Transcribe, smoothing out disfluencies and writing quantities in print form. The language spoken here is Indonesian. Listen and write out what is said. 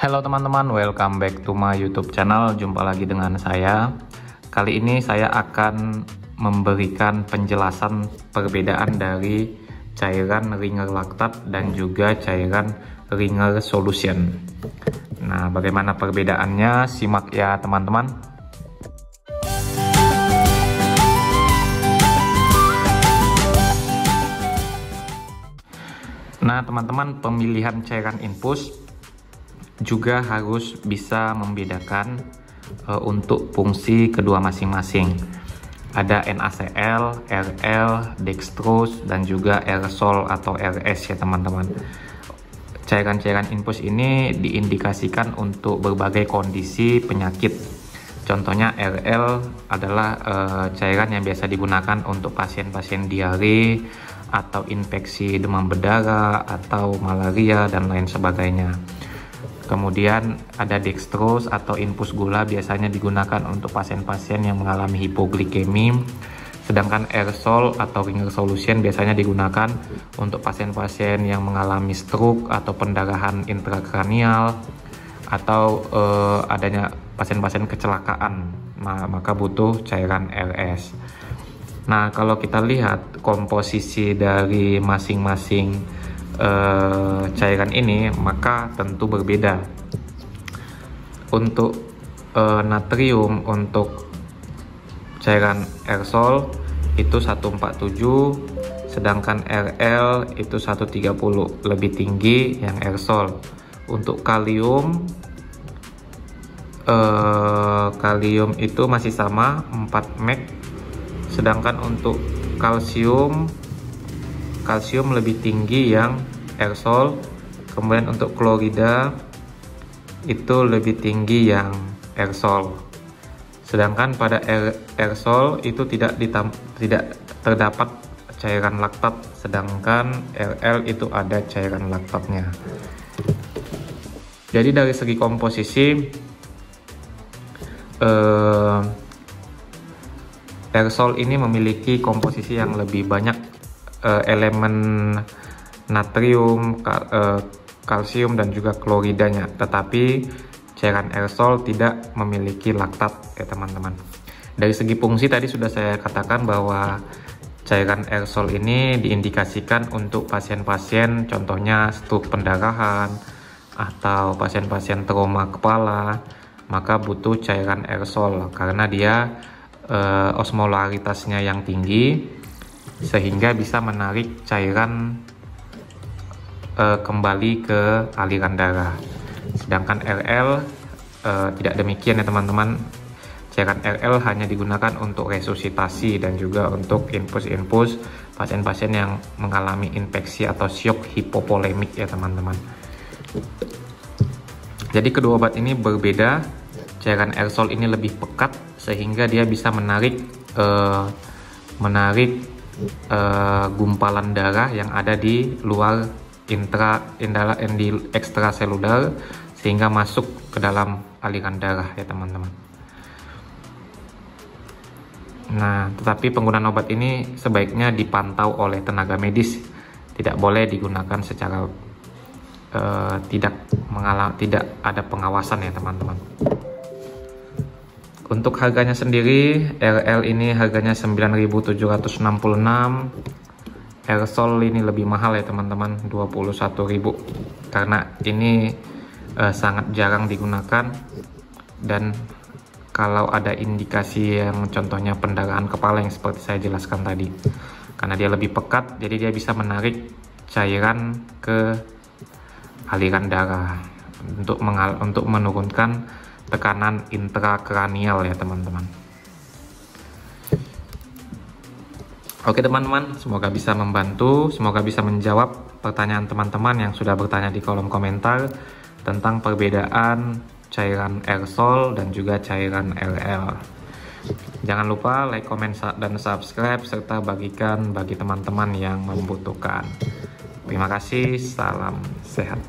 Halo teman-teman, welcome back to my YouTube channel. Jumpa lagi dengan saya. Kali ini saya akan memberikan penjelasan perbedaan dari cairan Ringer Lactat dan juga cairan Ringer Solution. Nah, bagaimana perbedaannya? Simak ya teman-teman. Nah teman-teman, pemilihan cairan infus juga harus bisa membedakan untuk fungsi kedua masing-masing. Ada NaCl, RL, dextrose, dan juga aerosol atau RS ya teman-teman. Cairan-cairan infus ini diindikasikan untuk berbagai kondisi penyakit. Contohnya RL adalah cairan yang biasa digunakan untuk pasien-pasien diare atau infeksi demam berdarah atau malaria dan lain sebagainya. Kemudian ada dextrose atau infus gula, biasanya digunakan untuk pasien-pasien yang mengalami hipoglikemi. Sedangkan aerosol atau Ringer Solution biasanya digunakan untuk pasien-pasien yang mengalami stroke atau pendarahan intrakranial atau adanya pasien-pasien kecelakaan. Nah, maka butuh cairan RS. Nah, kalau kita lihat komposisi dari masing-masing cairan ini, maka tentu berbeda. Untuk natrium untuk cairan aerosol itu 147, sedangkan RL itu 130, lebih tinggi yang aerosol. Untuk kalium itu masih sama 4 mg, sedangkan untuk kalsium lebih tinggi yang aerosol. Kemudian untuk klorida itu lebih tinggi yang aerosol. Sedangkan pada aerosol itu tidak terdapat cairan laktat, sedangkan RL itu ada cairan laktatnya. Jadi dari segi komposisi aerosol ini memiliki komposisi yang lebih banyak elemen natrium, kalsium, dan juga kloridanya, tetapi cairan aerosol tidak memiliki laktat ya teman-teman. Dari segi fungsi tadi sudah saya katakan bahwa cairan aerosol ini diindikasikan untuk pasien-pasien contohnya stroke pendarahan atau pasien-pasien trauma kepala, maka butuh cairan aerosol karena dia osmolaritasnya yang tinggi sehingga bisa menarik cairan kembali ke aliran darah. Sedangkan RL tidak demikian ya teman-teman. Cairan RL hanya digunakan untuk resusitasi dan juga untuk infus-infus pasien-pasien yang mengalami infeksi atau syok hipovolemik ya teman-teman. Jadi kedua obat ini berbeda. Cairan aerosol ini lebih pekat sehingga dia bisa menarik gumpalan darah yang ada di luar di ekstraseluler sehingga masuk ke dalam aliran darah ya teman-teman. Nah, tetapi penggunaan obat ini sebaiknya dipantau oleh tenaga medis, tidak boleh digunakan secara tidak ada pengawasan ya teman-teman. Untuk harganya sendiri, RL ini harganya 9.766, aerosol ini lebih mahal ya teman-teman, 21.000, karena ini sangat jarang digunakan, dan kalau ada indikasi yang contohnya pendarahan kepala yang seperti saya jelaskan tadi, karena dia lebih pekat, jadi dia bisa menarik cairan ke aliran darah untuk menurunkan tekanan intrakranial ya teman-teman. Oke teman-teman, semoga bisa membantu, semoga bisa menjawab pertanyaan teman-teman yang sudah bertanya di kolom komentar tentang perbedaan cairan aerosol dan juga cairan RL. Jangan lupa like, komen, dan subscribe serta bagikan bagi teman-teman yang membutuhkan. Terima kasih, salam sehat.